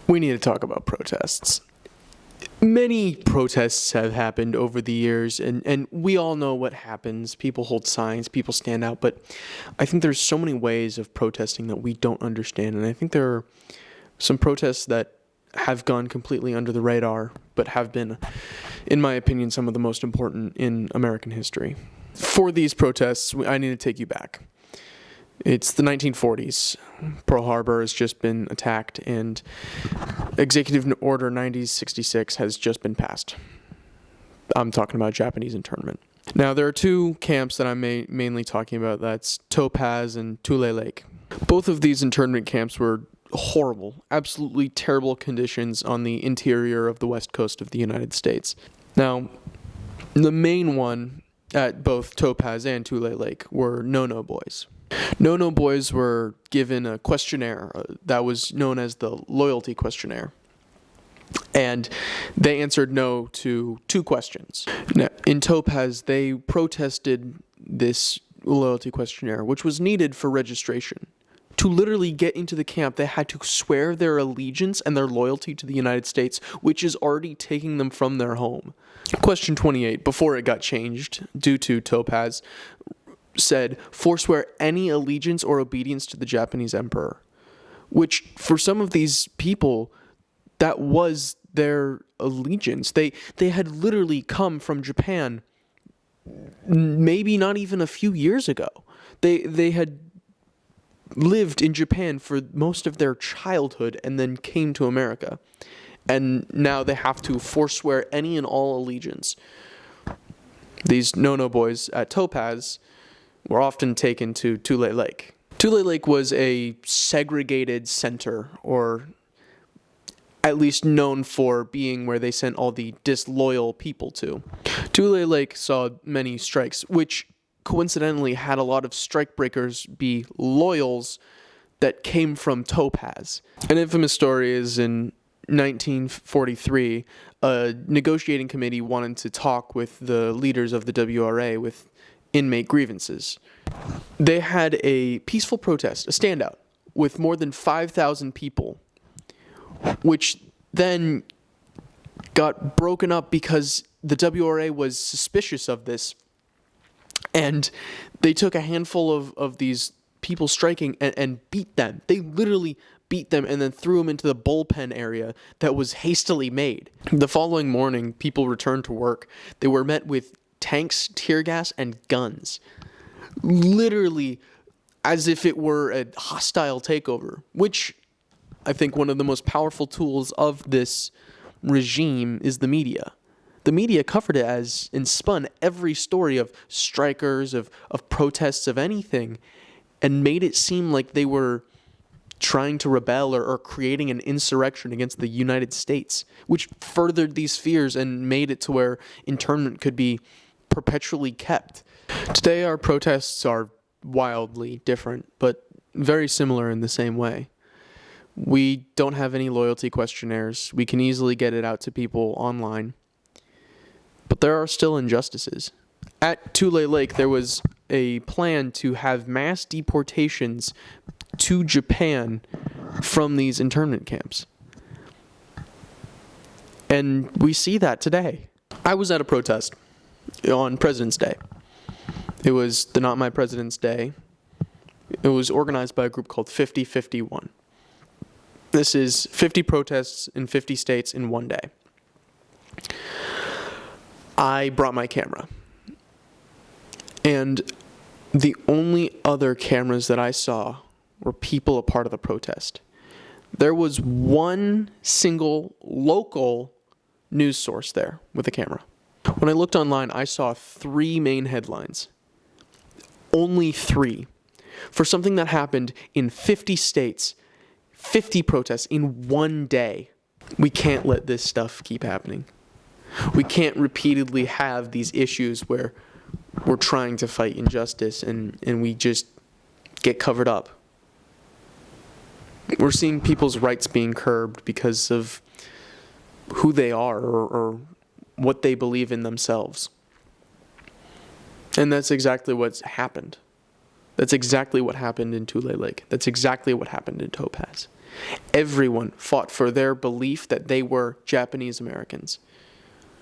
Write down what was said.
We need to talk about protests. Many protests have happened over the years, and we all know what happens. People hold signs, people stand out, but I think there's so many ways of protesting that we don't understand, and I think there are some protests that have gone completely under the radar, but have been, in my opinion, some of the most important in American history. For these protests, I need to take you back. It's the 1940s. Pearl Harbor has just been attacked, and Executive Order 9066 has just been passed. I'm talking about Japanese internment. Now, there are two camps that I'm mainly talking about. That's Topaz and Tule Lake. Both of these internment camps were horrible, absolutely terrible conditions on the interior of the west coast of the United States. Now, the main one at both Topaz and Tule Lake were no-no boys. No-no boys were given a questionnaire that was known as the loyalty questionnaire. And they answered no to two questions. Now, in Topaz, they protested this loyalty questionnaire, which was needed for registration. To literally get into the camp, they had to swear their allegiance and their loyalty to the United States, which is already taking them from their home. Question 28, before it got changed due to Topaz, said, forswear any allegiance or obedience to the Japanese emperor, which for some of these people, that was their allegiance. They had literally come from Japan maybe not even a few years ago. They had lived in Japan for most of their childhood and then came to America. And now they have to forswear any and all allegiance. These no-no boys at Topaz were often taken to Tule Lake. Tule Lake was a segregated center, or at least known for being where they sent all the disloyal people to. Tule Lake saw many strikes, which coincidentally had a lot of strikebreakers be loyals that came from Topaz. An infamous story is in 1943, a negotiating committee wanted to talk with the leaders of the WRA with inmate grievances. They had a peaceful protest, a standout, with more than 5,000 people, which then got broken up because the WRA was suspicious of this, and they took a handful of these people striking and beat them. They literally beat them and then threw them into the bullpen area that was hastily made. The following morning, people returned to work. They were met with tanks, tear gas, and guns. Literally as if it were a hostile takeover, which I think one of the most powerful tools of this regime is the media. The media covered it as and spun every story of strikers, of protests, of anything, and made it seem like they were trying to rebel or creating an insurrection against the United States, which furthered these fears and made it to where internment could be perpetually kept. Today, our protests are wildly different, but very similar in the same way. We don't have any loyalty questionnaires. We can easily get it out to people online. But there are still injustices. At Tule Lake, there was a plan to have mass deportations to Japan from these internment camps. And we see that today. I was at a protest on President's Day. It was the Not My President's Day. It was organized by a group called 5051. This is 50 protests in 50 states in one day. I brought my camera. And the only other cameras that I saw were people a part of the protest. There was one single local news source there with a camera. When I looked online, I saw 3 main headlines. Only 3. For something that happened in 50 states, 50 protests in one day. We can't let this stuff keep happening. We can't repeatedly have these issues where we're trying to fight injustice and we just get covered up. We're seeing people's rights being curbed because of who they are or what they believe in themselves. And that's exactly what's happened. That's exactly what happened in Tule Lake. That's exactly what happened in Topaz. Everyone fought for their belief that they were Japanese Americans.